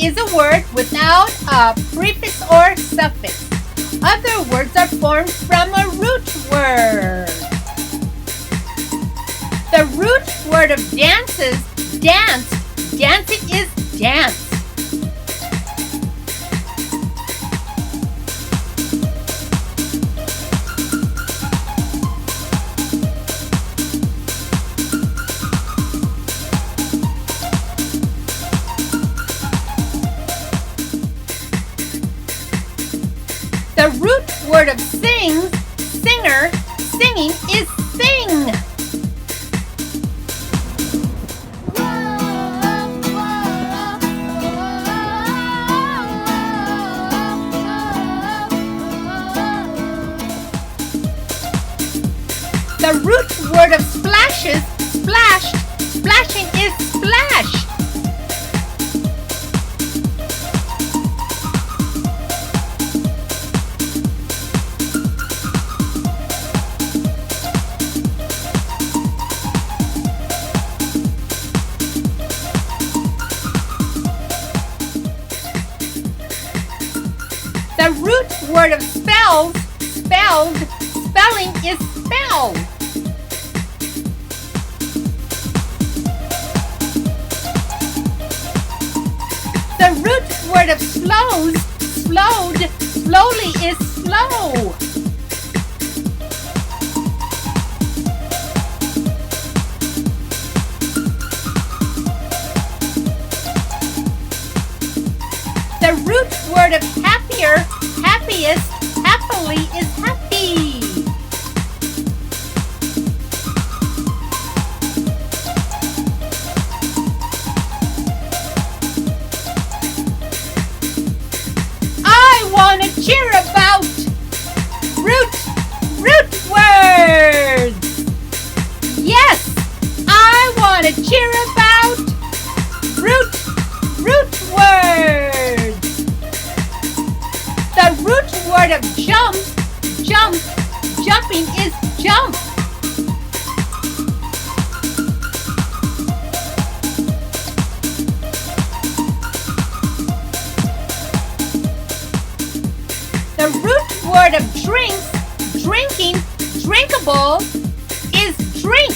is a word without a prefix or suffix. Other words are formed from a root word. The root word of dance is dance. Dancing is dance. The root word of sing, singer, singing is sing. The root word of splash is splashed. Splashing is splash. The root word of spells, spelled, spelling is spelled. The root word of slows, slowed, slowly is slow. The root word of happier, happiest, happily is happy. I want to cheer about root words. Yes, I want to cheer about root words. The root word of jump, jumping is jump. The root word of drinks, drinking, drinkable is drink.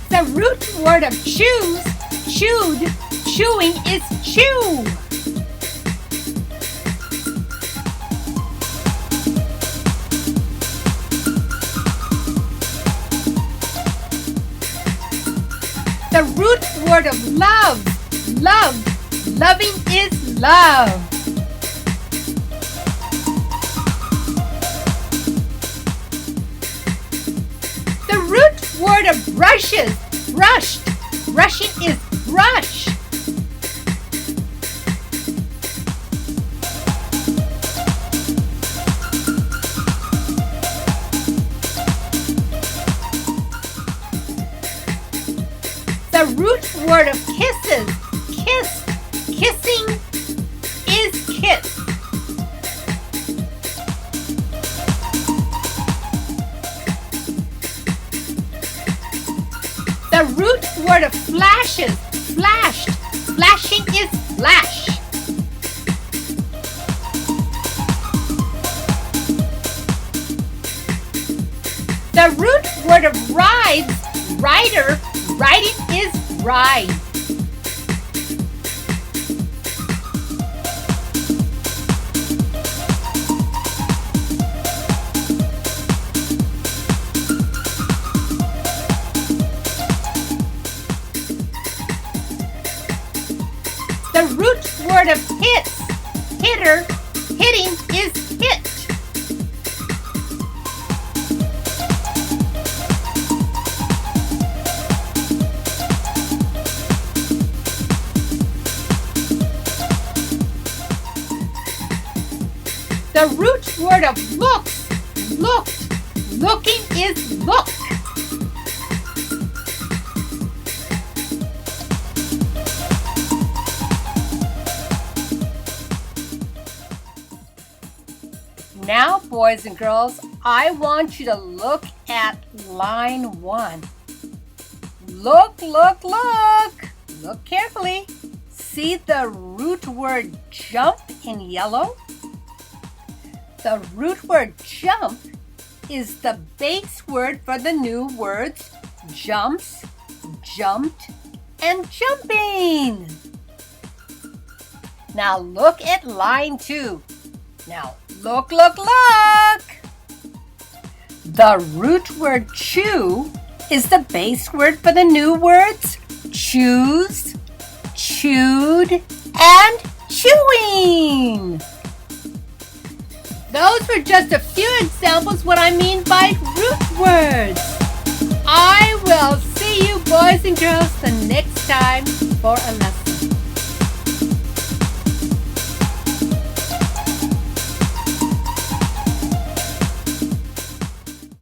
The root word of choose, chewed, chewing is chew. The root word of love, loving is love. The root word of brushes, brushed, brushing is brush. The root word of kisses, kissing is kiss. The root word of flashes, flashed, flashing is flash. The root word of rides, rider, riding is ride. The root word of hits, hitter, hitting is hit. The root word of looks, looked, looking is look. Now boys and girls, I want you to look at line 1. Look, look, look. Look carefully. See the root word jump in yellow? The root word jump is the base word for the new words jumps, jumped, and jumping. Now look at line 2. Now look, look, look. The root word chew is the base word for the new words choose, chewed, and chewing. Those were just a few examples what I mean by root words. I will see you boys and girls the next time for a lesson.